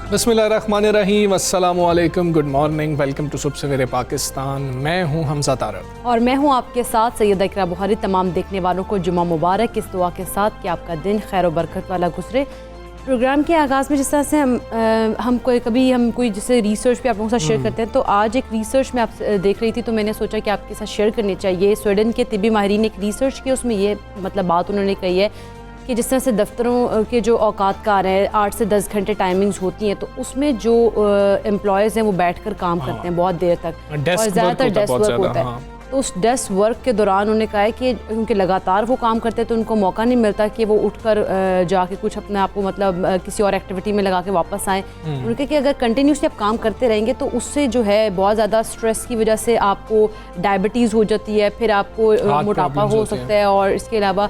बिस्मिल्लाहिर्रहमानिर्रहीम, अस्सलामुअलैकुम, good morning, welcome to सुबह सवेरे पाकिस्तान। मैं हूं हमजा तारड़ और मैं हूं आपके साथ सैयदा इकरा बुखारी। तमाम देखने वालों को जुम्मा मुबारक, इस दुआ के साथ कि आपका दिन खैर व बरकत वाला गुजरे। प्रोग्राम के आगाज़ में जिस तरह से हम कोई जैसे रिसर्च पे आप लोगों के साथ शेयर करते हैं, तो आज एक रिसर्च में आप देख रही थी तो मैंने सोचा कि आपके साथ शेयर करनी चाहिए। स्वीडन के तिब्बी माहिरीन ने एक रिसर्च की, उसमें ये बात उन्होंने कही है कि जिस तरह से दफ्तरों के जो औकात कार हैं 8 से 10 घंटे टाइमिंग्स होती हैं, तो उसमें जो एम्प्लॉयज़ हैं वो बैठकर काम करते हैं बहुत देर तक, और ज़्यादातर डेस्क वर्क होता है। तो उस डेस्क वर्क के दौरान उन्होंने कहा है कि उनके लगातार वो काम करते हैं तो उनको मौका नहीं मिलता कि वो उठकर जाके कुछ अपने आप को किसी और एक्टिविटी में लगा के वापस आएँ। उन्होंने कहा कि अगर कंटिन्यूसली आप काम करते रहेंगे तो उससे जो है बहुत ज़्यादा स्ट्रेस की वजह से आपको डायबिटीज़ हो जाती है, फिर आपको मोटापा हो सकता है, और इसके अलावा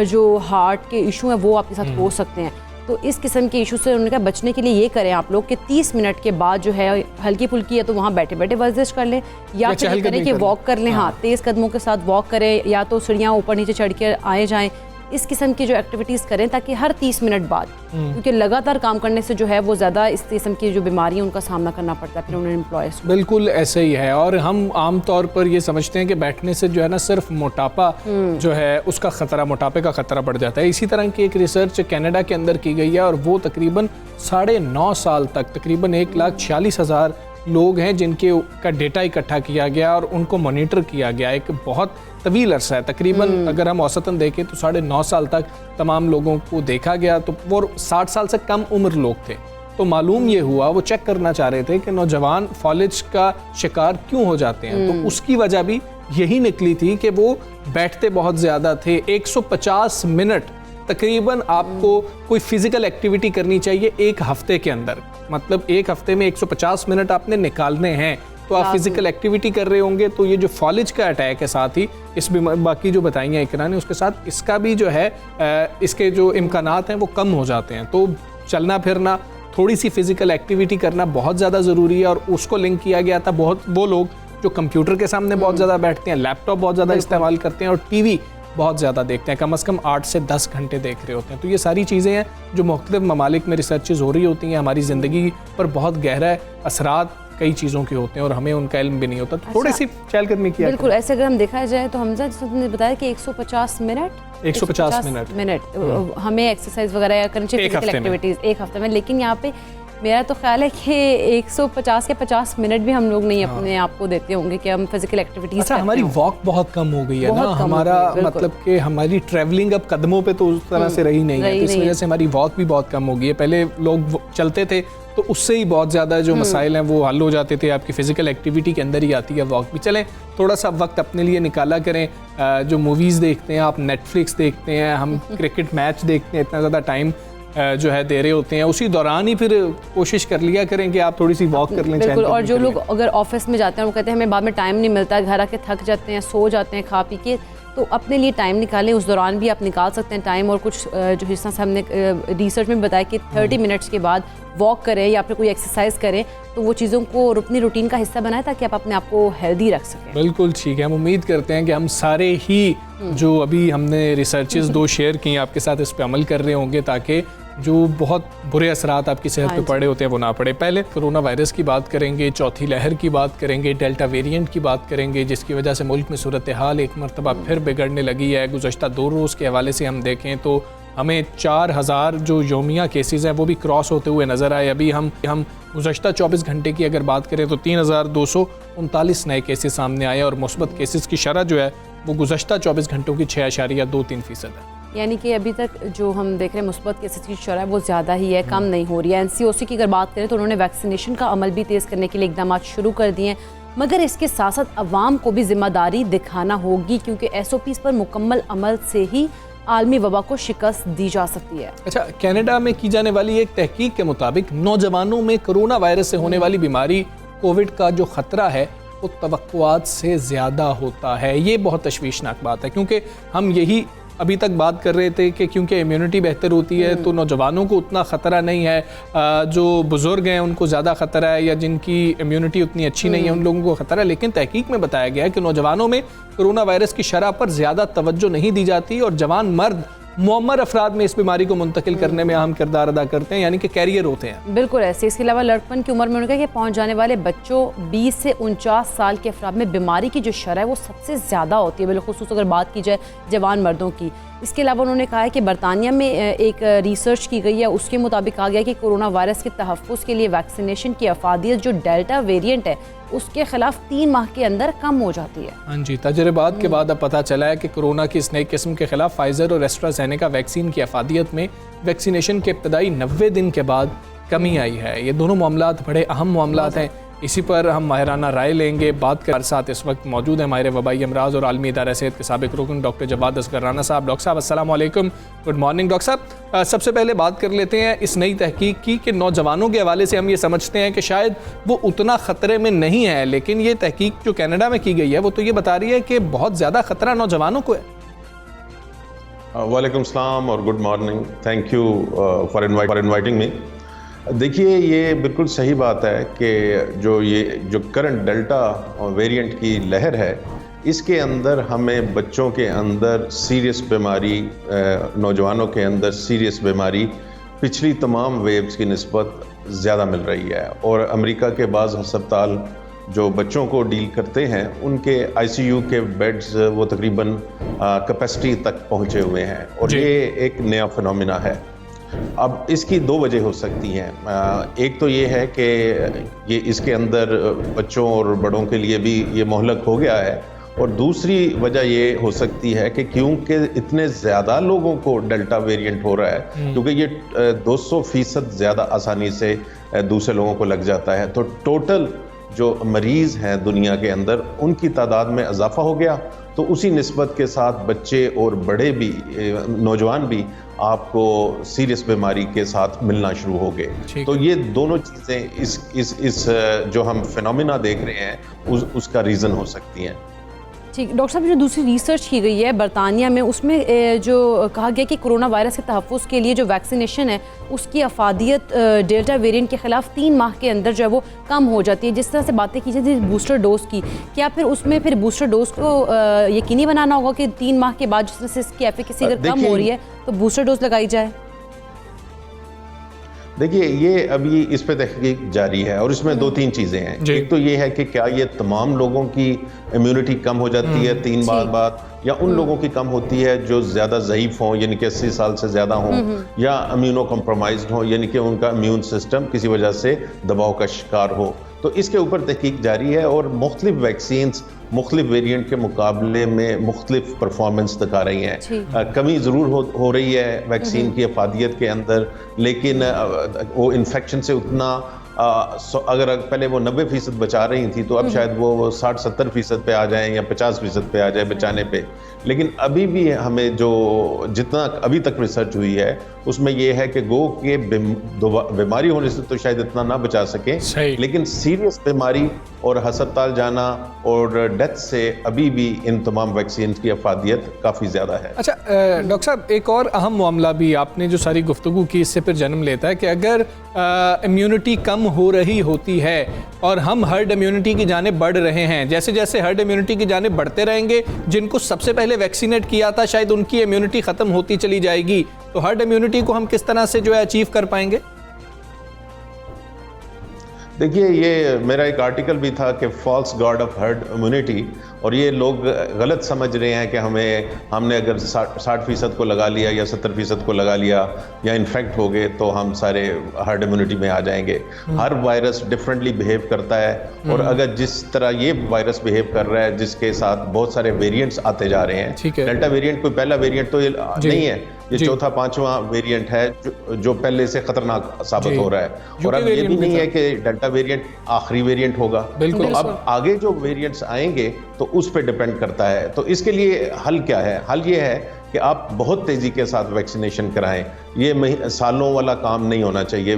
जो हार्ट के इशू हैं वो आपके साथ हो सकते हैं। तो इस किस्म के इशू से उन्होंने कहा बचने के लिए ये करें आप लोग कि 30 मिनट के बाद जो है हल्की फुल्की है तो वहाँ बैठे बैठे वर्जिश कर लें, या फिर करें कि वॉक कर लें। हाँ, तेज़ कदमों के साथ वॉक करें, या तो सीढ़ियाँ ऊपर नीचे चढ़ के आए जाएँ। इस किस्म की जो एक्टिविटीज़ करें ताकि हर 30 मिनट बाद, क्योंकि लगातार काम करने से जो है वो ज़्यादा इस किस्म की जो बीमारी है उनका सामना करना पड़ता है फिर उन्हें एम्प्लॉयज़। बिल्कुल ऐसे ही है, और हम आम तौर पर ये समझते हैं कि बैठने से जो है ना सिर्फ मोटापा जो है उसका ख़तरा, मोटापे का ख़तरा बढ़ जाता है। इसी तरह की एक रिसर्च कनाडा के अंदर की गई है, और वो तकरीबन 9.5 साल तक तकरीबन 1,46,000 लोग हैं जिनके का डेटा इकट्ठा किया गया और उनको मॉनिटर किया गया। एक बहुत तवील अरसा है, तकरीबन अगर हम औसतन देखें तो 9.5 साल तक तमाम लोगों को देखा गया, तो वो 60 साल से कम उम्र लोग थे। तो मालूम ये हुआ, वो चेक करना चाह रहे थे कि नौजवान फॉलिज का शिकार क्यों हो जाते हैं, तो उसकी वजह भी यही निकली थी कि वो बैठते बहुत ज़्यादा थे। 150 मिनट तकरीबन आपको कोई फिजिकल एक्टिविटी करनी चाहिए एक हफ्ते के अंदर, मतलब एक हफ्ते में 150 मिनट आपने निकालने हैं, तो आप फिजिकल एक्टिविटी कर रहे होंगे। तो ये जो फॉलिज का अटैक है, साथ ही इस बाकी जो बताई हैं इकरा ने, उसके साथ इसका भी जो है इसके जो इम्कानात हैं वो कम हो जाते हैं। तो चलना फिरना, थोड़ी सी फिजिकल एक्टिविटी करना बहुत ज़्यादा ज़रूरी है। और उसको लिंक किया गया था बहुत वो लोग जो कंप्यूटर के सामने बहुत ज़्यादा बैठते हैं, लैपटॉप बहुत ज़्यादा इस्तेमाल करते हैं, और टीवी बहुत ज़्यादा देखते हैं, कम से कम 8 से 10 घंटे देख रहे होते हैं। तो ये सारी चीज़ें हैं जो मुख्तलिफ ममालिक में रिसर्चेज हो रही होती हैं, हमारी ज़िंदगी पर बहुत गहरा असरात कई चीज़ों के होते हैं और हमें उनका इल्म भी नहीं होता। तो थोड़ी सी चहलकदमी किया। बिल्कुल, ऐसे अगर हम देखा जाए तो हमजा जैसे तुमने बताया कि 150 मिनट हमें एक्सरसाइज वगैरह करनी चाहिए, फिजिकल एक्टिविटीज़ एक हफ्ते में। लेकिन यहाँ पे मेरा तो ख्याल है कि 150 या 50 मिनट भी हम लोग नहीं अपने आप को देते होंगे कि हम फिजिकल एक्टिविटीज। अच्छा, हमारी वॉक बहुत कम हो गई है ना, हमारा मतलब कि हमारी ट्रैवलिंग अब कदमों पे तो उस तरह से रही नहीं है, इस वजह से हमारी वॉक भी बहुत कम हो गई है। पहले लोग चलते थे तो उससे ही बहुत ज़्यादा जो मसाइल हैं वो हल हो जाते थे। आपकी फिजिकल एक्टिविटी के अंदर ही आती है वॉक भी। चलें, थोड़ा सा वक्त अपने लिए निकाला करें। जो मूवीज़ देखते हैं आप, नेटफ्लिक्स देखते हैं, हम क्रिकेट मैच देखते हैं, इतना ज़्यादा टाइम जो है दे रहे होते हैं, उसी दौरान ही फिर कोशिश कर लिया करें कि आप थोड़ी सी वॉक कर लें। बिल्कुल, और जो लोग अगर ऑफिस में जाते हैं वो कहते हैं हमें बाद में टाइम नहीं मिलता, घर आके थक जाते हैं, सो जाते हैं खा पी के, तो अपने लिए टाइम निकालें। उस दौरान भी आप निकाल सकते हैं टाइम, और कुछ जो हिस्सा से हमने रिसर्च में बताया कि 30 मिनट्स के बाद वॉक करें या फिर कोई एक्सरसाइज करें, तो वो चीज़ों को अपनी रूटीन का हिस्सा बनाए ताकि आप अपने आप को हेल्दी रख सकें। बिल्कुल ठीक है, हम उम्मीद करते हैं कि हम सारे ही जो अभी हमने रिसर्चेस 2 शेयर की आपके साथ इस पर अमल कर रहे होंगे, ताकि जो बहुत बुरे असरात आपकी सेहत पे पड़े होते हैं वो ना पड़े। पहले कोरोना वायरस की बात करेंगे, चौथी लहर की बात करेंगे, डेल्टा वेरिएंट की बात करेंगे, जिसकी वजह से मुल्क में सूरत हाल एक मरतबा फिर बिगड़ने लगी है। गुज़श्ता 2 रोज़ के हवाले से हम देखें तो हमें 4000 जो योमिया केसेस हैं वो भी क्रॉस होते हुए नज़र आए। अभी हम गुज़श्ता 24 घंटे की अगर बात करें तो 3239 नए केसेस सामने आए, और मुस्बत केसेस की शरह जो है वो गुज़श्ता 24 घंटों की 6.23% है। यानी कि अभी तक जो हम देख रहे हैं मुस्बत केसेस की शरह वो ज़्यादा ही है, कम नहीं हो रही है। NCOC की अगर बात करें तो उन्होंने वैक्सीनेशन का अमल भी तेज़ करने के लिए इकदाम शुरू कर दिए हैं, मगर इसके साथ साथ अवाम को भी जिम्मेदारी दिखाना होगी, क्योंकि SOPs पर मुकम्मल अमल से ही आलमी वबा को शिकस्त दी जा सकती है। अच्छा, कनाडा में की जाने वाली एक तहकीक के मुताबिक नौजवानों में कोरोना वायरस से होने वाली बीमारी कोविड का जो खतरा है वो तवक्कुआत से ज़्यादा होता है। ये बहुत तशवीशनाक बात है, क्योंकि हम यही अभी तक बात कर रहे थे कि क्योंकि इम्यूनिटी बेहतर होती है तो नौजवानों को उतना ख़तरा नहीं है, जो बुज़ुर्ग हैं उनको ज़्यादा ख़तरा है, या जिनकी इम्यूनिटी उतनी अच्छी नहीं है उन लोगों को ख़तरा है। लेकिन तहकीक में बताया गया है कि नौजवानों में कोरोना वायरस की शरह पर ज़्यादा तवज्जो नहीं दी जाती और जवान मर्द मुअम्मर अफराद में इस बीमारी को मुंतकिल करने में अहम किरदार अदा करते हैं, यानी कि कैरियर होते हैं। बिल्कुल ऐसे। इसके अलावा लड़कपन की उम्र में उन्होंने कहा कि पहुंच जाने वाले बच्चों 20 से 49 साल के अफराद में बीमारी की जो शरह है वो सबसे ज़्यादा होती है, बिलखुसूस अगर बात की जाए जवान मर्दों की। इसके अलावा उन्होंने कहा है कि बरतानिया में एक रिसर्च की गई है, उसके मुताबिक कहा गया कि कोरोना वायरस के तहफ़्फ़ुज़ के लिए वैक्सीनेशन की अफादियत जो डेल्टा वेरिएंट है उसके खिलाफ 3 माह के अंदर कम हो जाती है। हाँ जी, तजर्बात के बाद अब पता चला है कि कोरोना की इस नई किस्म के खिलाफ फाइजर और एस्ट्राजेनेका वैक्सीन की अफादियत में वैक्सीनेशन के इब्तदाई 90 दिन के बाद कमी आई है। ये दोनों मामलात बड़े अहम मामलात हैं। इसी पर हम माहिराना राय लेंगे। बात कर साथ इस वक्त मौजूद है माहिर वबाई अमराज और आलमी इदारा सेहत के साबिक रुकन डॉक्टर जवाद असगर राना साहब। डॉक्टर साहब अस्सलाम वालेकुम, गुड मॉर्निंग। डॉक्टर साहब, सबसे पहले बात कर लेते हैं इस नई तहकीक की कि नौजवानों के हवाले से हम ये समझते हैं कि शायद वो उतना ख़तरे में नहीं है, लेकिन ये तहकीक जो कनाडा में की गई है वो तो ये बता रही है कि बहुत ज़्यादा ख़तरा नौजवानों को है। वालेकुम सलाम और good morning. Thank you for inviting me. देखिए, ये बिल्कुल सही बात है कि जो करंट डेल्टा वेरिएंट की लहर है, इसके अंदर हमें बच्चों के अंदर सीरियस बीमारी, नौजवानों के अंदर सीरियस बीमारी पिछली तमाम वेव्स की निस्बत ज़्यादा मिल रही है। और अमेरिका के बाज़ अस्पताल जो बच्चों को डील करते हैं उनके ICU के बेड्स वो तकरीबन कैपेसिटी तक पहुँचे हुए हैं, और ये एक नया फिनोमिना है। अब इसकी 2 वजह हो सकती हैं। एक तो ये है कि ये इसके अंदर बच्चों और बड़ों के लिए भी ये मोहलक हो गया है, और दूसरी वजह ये हो सकती है कि क्योंकि इतने ज़्यादा लोगों को डेल्टा वेरिएंट हो रहा है, क्योंकि ये 200% ज़्यादा आसानी से दूसरे लोगों को लग जाता है, तो टोटल जो मरीज़ हैं दुनिया के अंदर उनकी तादाद में इजाफा हो गया। तो उसी निस्बत के साथ बच्चे और बड़े भी, नौजवान भी आपको सीरियस बीमारी के साथ मिलना शुरू हो गए। तो ये दोनों चीज़ें इस जो हम फिनोमिना देख रहे हैं उसका रीज़न हो सकती हैं। ठीक। डॉक्टर साहब, जो दूसरी रिसर्च की गई है बरतानिया में, उसमें जो कहा गया कि कोरोना वायरस के तहफ़्फ़ुज़ के लिए जो वैक्सीनेशन है उसकी अफादियत डेल्टा वेरिएंट के ख़िलाफ़ 3 माह के अंदर जो है वो कम हो जाती है। जिस तरह से बातें की जाती है बूस्टर डोज की, क्या फिर उसमें फिर बूस्टर डोज को यकीनी बनाना होगा कि 3 माह के बाद जिस तरह से इसकी एफिकेसी अगर कम हो रही है तो बूस्टर डोज लगाई जाए? देखिए, ये अभी इस पे तहकीक जारी है और इसमें 2-3 चीज़ें हैं। एक तो ये है कि क्या ये तमाम लोगों की इम्यूनिटी कम हो जाती है 3 माह बाद, या उन लोगों की कम होती है जो ज़्यादा ज़ईफ़ हों, यानी कि 80 साल से ज़्यादा हों, या इम्यूनो कम्प्रोमाइज्ड हों, यानी कि उनका इम्यून सिस्टम किसी वजह से दबाव का शिकार हो। तो इसके ऊपर तहकीक जारी है, और मुख्तलिफ वैक्सीन्स मुख्तलिफ वेरिएंट के मुकाबले में मुख्तलिफ परफॉर्मेंस दिखा रही हैं। कमी ज़रूर हो रही है वैक्सीन की अफादियत के अंदर, लेकिन वो इन्फेक्शन से उतना अगर पहले वो 90% बचा रही थी तो अब शायद वो 60-70% पे आ जाएं या 50% पे आ जाए बचाने पे। लेकिन अभी भी हमें जो जितना अभी तक रिसर्च हुई है उसमें ये है कि गो के बीमारी होने से तो शायद इतना ना बचा सके, लेकिन सीरियस बीमारी और अस्पताल जाना और डेथ से अभी भी इन तमाम वैक्सीन की अफादियत काफ़ी ज़्यादा है। अच्छा डॉक्टर साहब, एक और अहम मामला भी आपने जो सारी गुफ्तगू की इससे फिर जन्म लेता है कि अगर इम्यूनिटी कम हो रही होती है और हम हर्ड इम्यूनिटी की जानिब बढ़ रहे हैं, जैसे जैसे हर्ड इम्यूनिटी की जानिब बढ़ते रहेंगे, जिनको सबसे पहले वैक्सीनेट किया था शायद उनकी इम्यूनिटी ख़त्म होती चली जाएगी, तो हर्ड इम्यूनिटी को हम किस तरह से जो है अचीव कर पाएंगे? देखिए, ये मेरा एक आर्टिकल भी था कि false god of herd immunity, और ये लोग गलत समझ रहे हैं कि हमने अगर 60% को लगा लिया या 70% को लगा लिया या इन्फेक्ट हो गए तो हम सारे हर्ड इम्यूनिटी में आ जाएंगे। हर वायरस डिफरेंटली बिहेव करता है, और अगर जिस तरह ये वायरस बिहेव कर रहा है जिसके साथ बहुत सारे वेरिएंट्स आते जा रहे हैं, डेल्टा वेरिएंट कोई पहला वेरिएंट तो ये नहीं है, ये चौथा 5वां वेरिएंट है जो पहले से खतरनाक साबित हो रहा है। और अब ये भी नहीं है कि डेल्टा वेरिएंट आखिरी वेरिएंट होगा, तो अब आगे जो वेरिएंट्स आएंगे तो उस पर डिपेंड करता है। तो इसके लिए हल क्या है? हल ये है कि आप बहुत तेज़ी के साथ वैक्सीनेशन कराएं। ये सालों वाला काम नहीं होना चाहिए।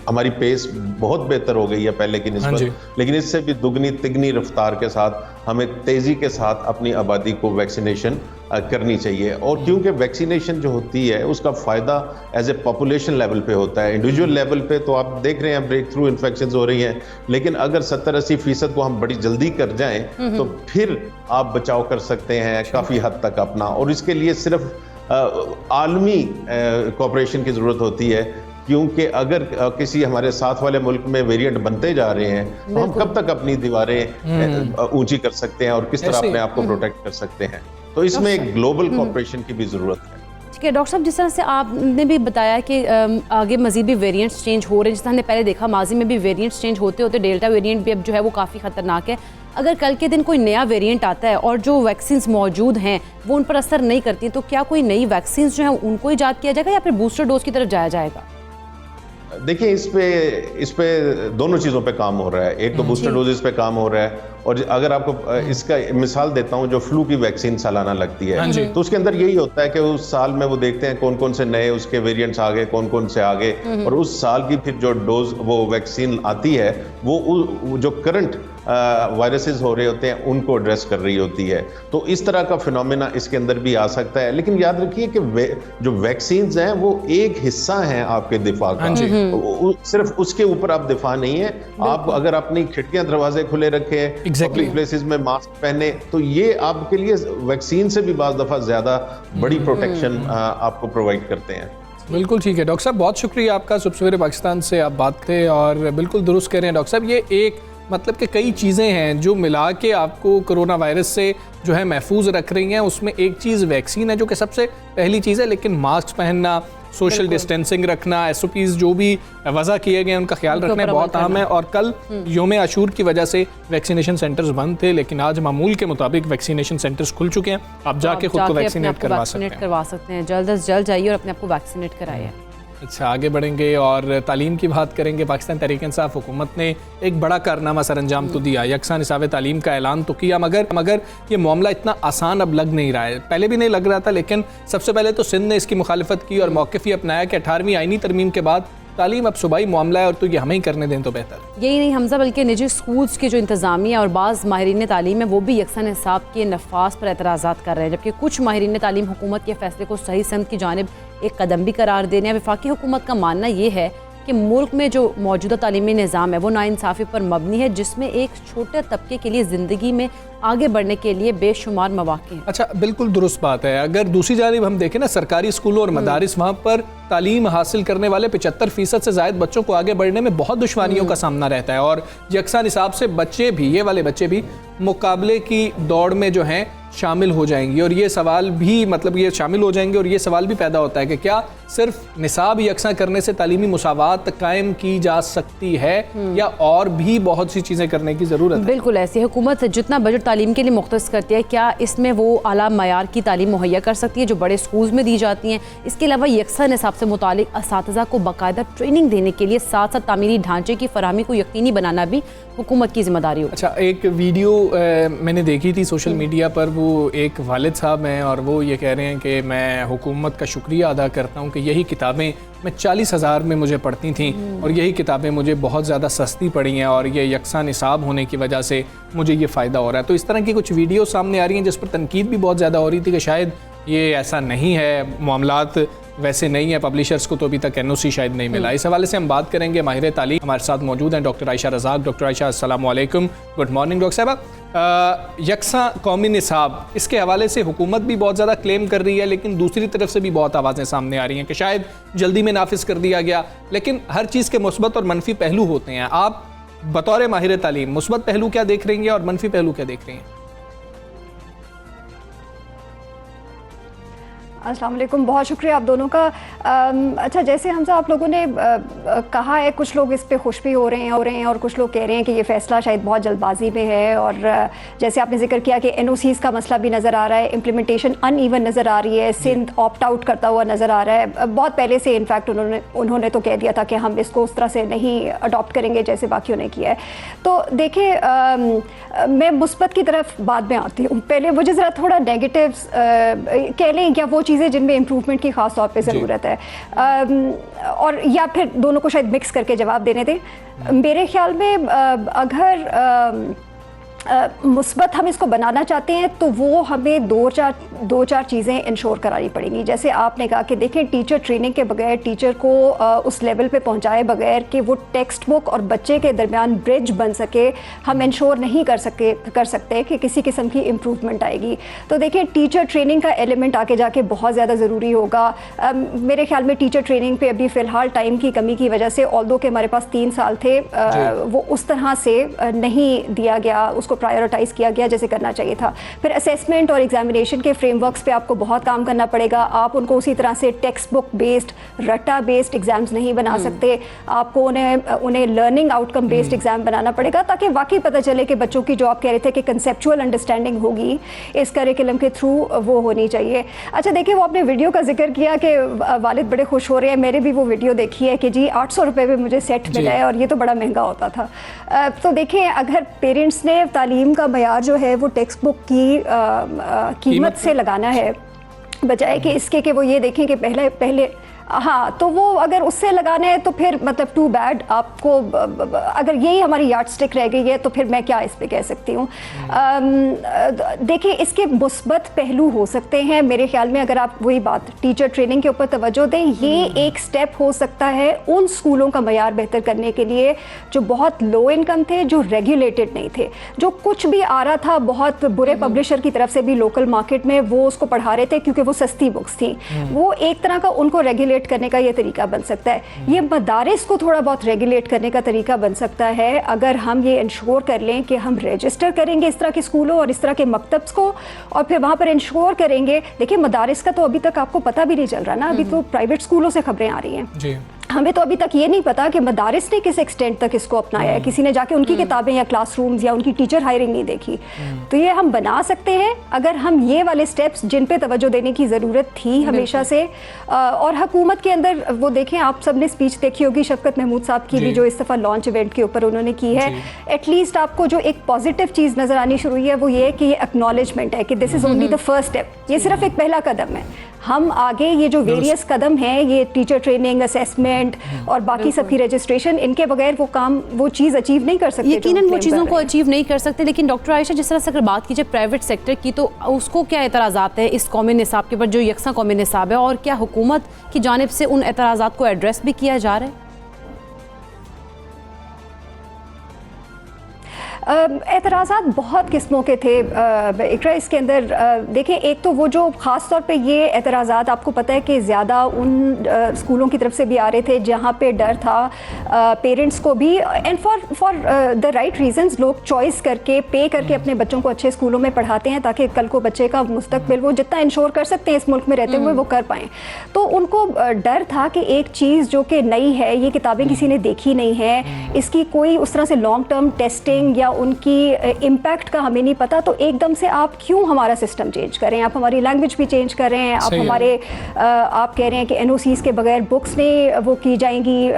हमारी पेस बहुत बेहतर हो गई है पहले की निस्बत, लेकिन इससे भी दुगनी तिगनी रफ्तार के साथ हमें तेज़ी के साथ अपनी आबादी को वैक्सीनेशन करनी चाहिए। और क्योंकि वैक्सीनेशन जो होती है उसका फ़ायदा एज ए पॉपुलेशन लेवल पे होता है, इंडिविजुअल लेवल पे तो आप देख रहे हैं ब्रेक थ्रू इन्फेक्शन हो रही हैं, लेकिन अगर 70-80% को हम बड़ी जल्दी कर जाएं तो फिर आप बचाव कर सकते हैं काफ़ी हद तक अपना। और इसके लिए सिर्फ आलमी कोऑपरेशन की ज़रूरत होती है, क्योंकि अगर किसी हमारे साथ वाले मुल्क में वेरिएंट बनते जा रहे हैं तो हम कब तक अपनी दीवारें ऊंची कर सकते हैं और किस तरह अपने आप को प्रोटेक्ट कर सकते हैं। तो इसमें एक ग्लोबल कोऑपरेशन की भी ज़रूरत है। ठीक है डॉक्टर साहब, जिस तरह से आपने भी बताया कि आगे मजीद भी वेरिएंट्स चेंज हो रहे हैं, जिस तरह हमने पहले देखा माजी में भी वेरिएंट्स चेंज होते होते डेल्टा वेरिएंट भी अब जो है वो काफ़ी ख़तरनाक है। अगर कल के दिन कोई नया वेरिएंट आता है और जो वैक्सीन्स मौजूद हैं वो उन पर असर नहीं करती, तो क्या कोई नई वैक्सीन्स जो हैं उनको ईजाद किया जाएगा या फिर बूस्टर डोज की तरफ जाया जाएगा? देखिए, इस पे दोनों चीज़ों पे काम हो रहा है। एक तो बूस्टर डोजेस पे काम हो रहा है, और अगर आपको इसका मिसाल देता हूँ, जो फ्लू की वैक्सीन सालाना लगती है तो उसके अंदर यही होता है कि उस साल में वो देखते हैं कौन कौन से नए उसके वेरिएंट्स आ गए, कौन कौन से आ गए, और उस साल की फिर जो डोज वो वैक्सीन आती है वो जो करंट वायरसेस हो रहे होते हैं उनको एड्रेस कर रही होती है। तो इस तरह का फिनोमेना इसके अंदर भी आ सकता है। लेकिन याद रखिए कि जो वैक्सीन्स हैं वो एक हिस्सा हैं आपके दिफा का, सिर्फ उसके ऊपर आप दिफा नहीं है। आप अगर अपनी खिड़कियां दरवाजे खुले रखें, पब्लिक प्लेसेस में मास्क पहने, तो ये आपके लिए वैक्सीन से भी बाज़ दफा ज्यादा बड़ी प्रोटेक्शन आपको प्रोवाइड करते हैं। बिल्कुल ठीक है डॉक्टर साहब, बहुत शुक्रिया आपका। सुबह सवेरे पाकिस्तान से आप बात थे और बिल्कुल दुरुस्त कह रहे हैं डॉक्टर साहब। ये एक मतलब कि कई चीज़ें हैं जो मिला के आपको कोरोना वायरस से जो है महफूज रख रही हैं। उसमें एक चीज़ वैक्सीन है जो कि सबसे पहली चीज़ है, लेकिन मास्क पहनना, सोशल डिस्टेंसिंग रखना, SOPs जो भी वज़ा किए गए हैं उनका ख्याल रखना बहुत अहम है। और कल योम आशूर की वजह से वैक्सीनेशन सेंटर्स बंद थे, लेकिन आज मामूल के मुताबिक वैक्सीनेशन सेंटर्स खुल चुके हैं। आप जाके खुद को वैक्सीनेट करवा सकते हैं। जल्द अज जल्द जाइए और अपने आप को वैक्सीनेट कराइए। अच्छा, आगे बढ़ेंगे और तालीम की बात करेंगे। पाकिस्तान तहरीक-ए-इंसाफ हुकूमत ने एक बड़ा कारनामा सर अंजाम तो दिया, यकसा निसाब तालीम का ऐलान तो किया, मगर ये मामला इतना आसान अब लग नहीं रहा है। पहले भी नहीं लग रहा था, लेकिन सबसे पहले तो सिंध ने इसकी मुखालिफत की और मौक़िफ़ ये अपनाया कि 18वीं आईनी तरमीम के बाद तालीम अब सूबाई मामला है और तो ये हमें ही करने दें तो बेहतर। यही नहीं हमजा, बल्कि निजी स्कूल्स की जो इंतज़ामिया और बाज़ माहिरीन तालीम है वो भी यकसा निसाब के नफाज पर एतराज़ात कर रहे हैं, जबकि कुछ माहिरीन तालीम हुकूमत के फैसले को सही समत की जानिब एक कदम भी करार देने। वफाकी हुकूमत का मानना ये है कि मुल्क में जो मौजूदा तालीमी निज़ाम है वो नाइंसाफ़ी पर मबनी है, जिसमें एक छोटे तबके के लिए ज़िंदगी में आगे बढ़ने के लिए बेशुमार मौक़े हैं। अच्छा, बिल्कुल दुरुस्त बात है। अगर दूसरी जानिब हम देखें ना, सरकारी स्कूलों और मदारिस, वहाँ पर तालीम हासिल करने वाले 75% से ज़ायद बच्चों को आगे बढ़ने में बहुत दुश्वारियों का सामना रहता है, और यकसा निसाब से बच्चे भी, ये वाले बच्चे भी मुकाबले की दौड़ में जो हैं शामिल हो जाएंगी। और ये सवाल भी मतलब ये शामिल हो जाएंगे और ये सवाल भी पैदा होता है कि क्या सिर्फ निसाब यकसा करने से तालीमी मुसावात कायम की जा सकती है या और भी बहुत सी चीज़ें करने की ज़रूरत है? बिल्कुल ऐसी हुकूमत जितना बजट तालीम के लिए मुख्तस करती है, क्या इसमें वो आला मयार की तालीम मुहैया कर सकती है जो बड़े स्कूल्स में दी जाती हैं? इसके अलावा यकसा निसाब से मुतालिक असातिज़ा को बाकायदा ट्रेनिंग देने के लिए साथ साथ तामीरी ढांचे की फराहमी को यकीनी बनाना भी हुकूमत की जिम्मेदारी होगी। अच्छा, एक वीडियो मैंने देखी थी सोशल मीडिया पर, वो एक वालिद साहब हैं और वो ये कह रहे हैं कि मैं हुकूमत का शुक्रिया अदा करता हूँ कि यही किताबें मैं 40,000 में मुझे पढ़ती थी और यही किताबें मुझे बहुत ज़्यादा सस्ती पड़ी हैं और ये यकसा निसाब होने की वजह से मुझे ये फ़ायदा हो रहा है। तो इस तरह की कुछ वीडियो सामने आ रही हैं जिस पर तनकीद भी बहुत ज़्यादा हो रही थी कि शायद ये ऐसा नहीं है, मामलात वैसे नहीं है, पब्लिशर्स को तो अभी तक NOC शायद नहीं मिला। इस हवाले से हम बात करेंगे। माहिर तालीम हमारे साथ मौजूद हैं डॉक्टर आयशा रज़ाक। डॉक्टर आयशा, अस्सलाम वालेकुम, गुड मॉर्निंग। डॉक्टर साहब, यकसा कौमी निसाब, इसके हवाले से हुकूमत भी बहुत ज़्यादा क्लेम कर रही है, लेकिन दूसरी तरफ से भी बहुत आवाज़ें सामने आ रही हैं कि शायद जल्दी में नाफिज कर दिया गया। लेकिन हर चीज़ के मुस्बत और मनफी पहलू होते हैं। आप बतौर माहिर तालीम मुस्बत पहलू क्या देख रही हैं और मनफी पहलू क्या देख रही हैं? अस्सलाम वालेकुम, बहुत शुक्रिया आप दोनों का। अच्छा, जैसे हमसा आप लोगों ने कहा है, कुछ लोग इस पे खुश भी हो रहे हैं और कुछ लोग कह रहे हैं कि ये फ़ैसला शायद बहुत जल्दबाजी में है, और जैसे आपने जिक्र किया कि NOCs का मसला भी नज़र आ रहा है, इम्प्लीमेंटेशन अनइवन नज़र आ रही है, सिंध ऑप्ट आउट करता हुआ नज़र आ रहा है। बहुत पहले से इनफैक्ट उन्होंने तो कह दिया था कि हम इसको उस तरह से नहीं अडॉप्ट करेंगे जैसे बाकियों ने किया है। तो देखिए, मैं मुस्बत की तरफ बाद में आती हूँ, पहले मुझे ज़रा थोड़ा नेगेटिव्स कह लें, या वो चीज़ें जिनमें इम्प्रूवमेंट की ख़ास तौर पे ज़रूरत है, और या फिर दोनों को शायद मिक्स करके जवाब देने दें। मेरे ख्याल में अगर मुस्बत हम इसको बनाना चाहते हैं तो वो हमें दो चार चीज़ें इंश्योर करानी पड़ेंगी। जैसे आपने कहा कि देखें, टीचर ट्रेनिंग के बगैर, टीचर को उस लेवल पे पहुंचाए बगैर कि वो टेक्स्ट बुक और बच्चे के दरमियान ब्रिज बन सके, हम इंश्योर नहीं कर सकते कि किसी किस्म की इम्प्रूवमेंट आएगी। तो देखें, टीचर ट्रेनिंग का एलिमेंट आके जाके बहुत ज़्यादा ज़रूरी होगा। मेरे ख्याल में टीचर ट्रेनिंग पे अभी फ़िलहाल टाइम की कमी की वजह से, ऑल्दो के हमारे पास 3 साल थे, वो उस तरह से नहीं दिया गया, उसको प्रायोरिटाइज किया गया जैसे करना चाहिए था। फिर असेसमेंट और एग्जामिनेशन के फ्रेमवर्क्स पे आपको बहुत काम करना पड़ेगा। आप उनको उसी तरह से टेक्स्ट बुक बेस्ड, रट्टा बेस्ड एग्जाम्स नहीं बना सकते। आपको उन्हें लर्निंग आउटकम बेस्ड एग्जाम बनाना पड़ेगा, ताकि वाकई पता चले कि बच्चों की, जो आप कह रहे थे कि कंसेप्चुअल अंडरस्टैंडिंग होगी इस करिकुलम के थ्रू, वो होनी चाहिए। अच्छा, देखिए, वो आपने वीडियो का जिक्र किया कि वालिद बड़े खुश हो रहे हैं। मैंने भी वो वीडियो देखी है कि जी 800 रुपये में मुझे सेट मिला है, और ये तो बड़ा महंगा होता था। तो देखें, अगर पेरेंट्स ने तालीम का मयार जो है वो टेक्स्ट बुक की कीमत से लगाना है, बजाय कि इसके कि वो ये देखें कि पहले हाँ, तो वो अगर उससे लगाना है तो फिर मतलब टू बैड। आपको अगर यही हमारी यार्ड स्टिक रह गई है तो फिर मैं क्या इस पे कह सकती हूँ। देखिए, इसके मुस्बत पहलू हो सकते हैं मेरे ख्याल में। अगर आप वही बात टीचर ट्रेनिंग के ऊपर तवज्जो दें, ये एक स्टेप हो सकता है उन स्कूलों का मयार बेहतर करने के लिए जो बहुत लो इनकम थे, जो रेगुलेटेड नहीं थे, जो कुछ भी आ रहा था बहुत बुरे पब्लिशर की तरफ से भी लोकल मार्केट में, वो उसको पढ़ा रहे थे क्योंकि वो सस्ती बुक्स थी। वो एक तरह का उनको रेगुलेट करने का ये तरीका बन सकता है। ये मदारिस को थोड़ा बहुत रेगुलेट करने का तरीका बन सकता है, अगर हम ये इंश्योर कर लें कि हम रजिस्टर करेंगे इस तरह के स्कूलों और इस तरह के मकतब्स को, और फिर वहाँ पर इंश्योर करेंगे। देखिए, मदारिस का तो अभी तक आपको पता भी नहीं चल रहा ना, अभी तो प्राइवेट स्कूलों से खबरें आ रही हैं जी। हमें तो अभी तक ये नहीं पता कि मदारिस ने किस एक्सटेंट तक इसको अपनाया है। किसी ने जाके उनकी किताबें या क्लासरूम्स या उनकी टीचर हायरिंग नहीं देखी। तो ये हम बना सकते हैं अगर हम ये वाले स्टेप्स, जिन पे तवज्जो देने की ज़रूरत थी हमेशा से, और हुकूमत के अंदर वो देखें, आप सब ने स्पीच देखी होगी शफकत महमूद साहब की भी, जो इस दफ़ा लॉन्च इवेंट के ऊपर उन्होंने की है। एटलीस्ट आपको जो एक पॉजिटिव चीज़ नज़र आनी शुरू हुई है वो ये है कि ये एक्नॉलेजमेंट है कि this is only the first step. ये सिर्फ एक पहला कदम है। हम आगे ये जो वेरियस कदम हैं, ये टीचर ट्रेनिंग, असेसमेंट और बाकी सबकी रजिस्ट्रेशन, इनके बगैर वो चीज़ अचीव नहीं कर सकते। यकीनन वो चीज़ों को अचीव नहीं कर सकते। लेकिन डॉक्टर आयशा, जिस तरह से अगर बात कीजिए प्राइवेट सेक्टर की, तो उसको क्या एतराज़ात है इस कौमी निसाब के ऊपर, जो यकसा कौमी निसाब है, और क्या हुकूमत की जानिब से उन एतराज़ात को एड्रेस भी किया जा रहा है? एतराज़ात बहुत किस्मों के थे इकरा। इसके अंदर देखें, एक तो वो जो ख़ास तौर पे ये एतराज़ात आपको पता है कि ज़्यादा उन स्कूलों की तरफ से भी आ रहे थे जहाँ पे डर था पेरेंट्स को भी, and for the right reasons. लोग चॉइस करके, पे करके अपने बच्चों को अच्छे स्कूलों में पढ़ाते हैं ताकि कल को बच्चे का मुस्तकबिल वो जितना इंश्योर कर सकते हैं इस मुल्क में रहते हुए वो कर पाएँ। तो उनको डर था कि एक चीज़ जो कि नई है, ये किताबें किसी ने देखी नहीं है, इसकी कोई उस तरह से लॉन्ग टर्म टेस्टिंग या उनकी इम्पैक्ट का हमें नहीं पता, तो एकदम से आप क्यों हमारा सिस्टम चेंज कर रहे हैं, आप हमारी लैंग्वेज भी चेंज कर रहे हैं, आप हमारे आप कह रहे हैं कि NOCs के बगैर बुक्स नहीं वो की जाएंगी।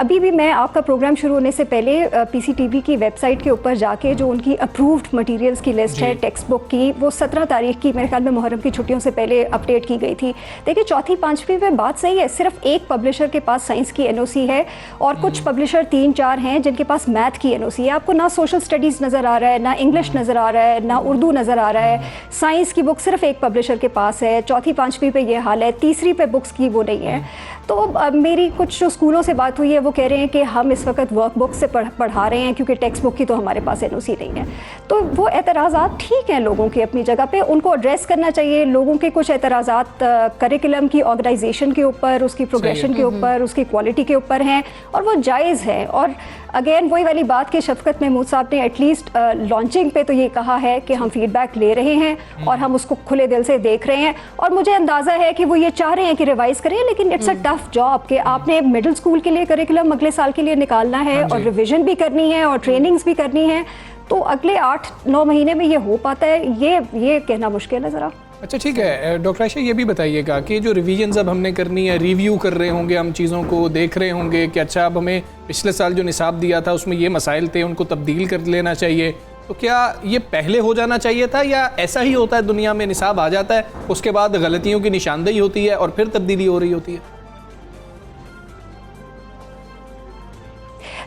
अभी भी मैं आपका प्रोग्राम शुरू होने से पहले PCTV की वेबसाइट के ऊपर जाके जो उनकी अप्रूव्ड मटेरियल्स की लिस्ट है टेक्स्ट बुक की, वो 17 तारीख की मेरे ख्याल में मुहर्रम की छुट्टियों से पहले अपडेट की गई थी। देखिए, चौथी पाँचवीं में बात सही है, सिर्फ एक पब्लिशर के पास साइंस की NOC है और कुछ पब्लिशर 3-4 हैं जिनके पास मैथ की NOC है। आपको ना सोशल स्टडीज़ नज़र आ रहा है, ना इंग्लिश नज़र आ रहा है, ना उर्दू नज़र आ रहा है। साइंस की बुक सिर्फ एक पब्लिशर के पास है। चौथी पाँचवीं पे ये हाल है, तीसरी पे बुक्स की वो नहीं है। तो मेरी कुछ जो स्कूलों से बात हुई है वो कह रहे हैं कि हम इस वक्त वर्कबुक से पढ़ा रहे हैं क्योंकि टेक्स्ट बुक की तो हमारे पास NOC नहीं है। तो वो एतराज़ात ठीक हैं लोगों के अपनी जगह पे, उनको एड्रेस करना चाहिए। लोगों के कुछ एतराज़ात करिकुलम की ऑर्गेनाइजेशन के ऊपर, उसकी प्रोग्रेशन के ऊपर, उसकी क्वालिटी के ऊपर हैं और वो जायज़ है। और अगेन वही वाली बात कि शफकत महमूद साहब ने एटलीस्ट लॉन्चिंग पे तो ये कहा है कि हम फीडबैक ले रहे हैं और हम उसको खुले दिल से देख रहे हैं। और मुझे अंदाज़ा है कि वो ये चाह रहे हैं कि रिवाइज़ करें, लेकिन इट्स अ टफ जॉब कि आपने मिडिल स्कूल के लिए करिकुलम अगले साल के लिए निकालना है और रिविजन भी करनी है और ट्रेनिंग्स भी करनी है। तो अगले 8-9 महीने में ये हो पाता है, ये कहना मुश्किल है ज़रा। अच्छा ठीक है डॉक्टर आयशा, ये भी बताइएगा कि जो रिवीजन अब हमने करनी है, रिव्यू कर रहे होंगे, हम चीज़ों को देख रहे होंगे कि अच्छा अब हमें पिछले साल जो निसाब दिया था उसमें ये मसाइल थे, उनको तब्दील कर लेना चाहिए। तो क्या ये पहले हो जाना चाहिए था या ऐसा ही होता है दुनिया में, निसाब आ जाता है उसके बाद गलतियों की निशानदेही होती है और फिर तब्दीली हो रही होती है?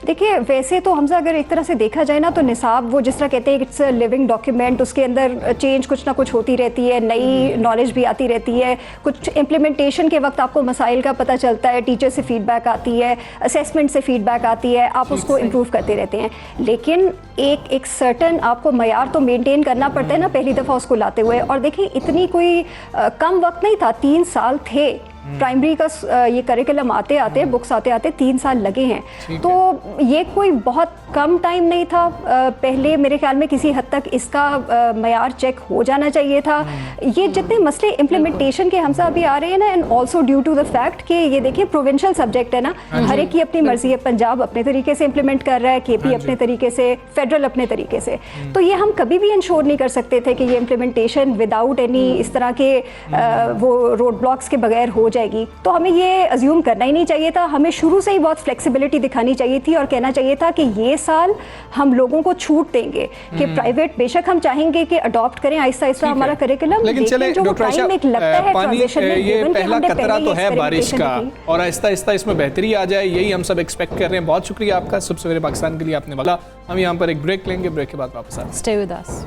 देखिए वैसे तो हमजा अगर एक तरह से देखा जाए ना तो निसाब वो जिस तरह कहते हैं इट्स अ लिविंग डॉक्यूमेंट, उसके अंदर चेंज कुछ ना कुछ होती रहती है, नई नॉलेज भी आती रहती है। कुछ इम्प्लीमेंटेशन के वक्त आपको मसाइल का पता चलता है, टीचर से फीडबैक आती है, असेसमेंट से फीडबैक आती है, आप उसको इम्प्रूव करते रहते हैं। लेकिन एक सर्टन आपको मयार तो मेनटेन करना पड़ता है ना पहली दफ़ा उसको लाते हुए। और देखिए इतनी कोई कम वक्त नहीं था, 3 साल थे प्राइमरी का ये करिकुलम आते आते, बुक्स आते आते 3 साल लगे हैं। तो ये कोई बहुत कम टाइम नहीं था। पहले मेरे ख्याल में किसी हद तक इसका मयार चेक हो जाना चाहिए था। ये जितने मसले इम्प्लीमेंटेशन के हमसे अभी आ रहे हैं ना, and also due to the fact कि ये देखिए प्रोविंशियल सब्जेक्ट है ना, हर एक की अपनी मर्जी है। पंजाब अपने तरीके से इम्प्लीमेंट कर रहा है, KP अपने तरीके से, फेडरल अपने तरीके से। तो ये हम कभी भी इंश्योर नहीं कर सकते थे कि ये इम्प्लीमेंटेशन विदाउट एनी इस तरह के वो रोड ब्लॉक्स के बगैर हो जाएगी। तो हमें ये अज्यूम करना ही नहीं चाहिए था। हमें शुरू से ही बहुत फ्लेक्सिबिलिटी दिखानी चाहिए थी और कहना चाहिए था कि ये साल हम लोगों को छूट देंगे कि प्राइवेट बेशक हम चाहेंगे कि अडॉप्ट करें आहिस्ता आहिस्ता हमारा करिकुलम, लेकिन चले डॉक्टर आयशा, ये पहला खतरा तो है बारिश का और आहिस्ता आहिस्ता इसमें बेहतरी आ जाए, यही हम सब एक्सपेक्ट कर रहे हैं। बहुत शुक्रिया आपका सुबह सवेरे पाकिस्तान के लिए आपने बोला। हम यहाँ पर एक ब्रेक लेंगे, ब्रेक के बाद वापस आते हैं। Stay with us.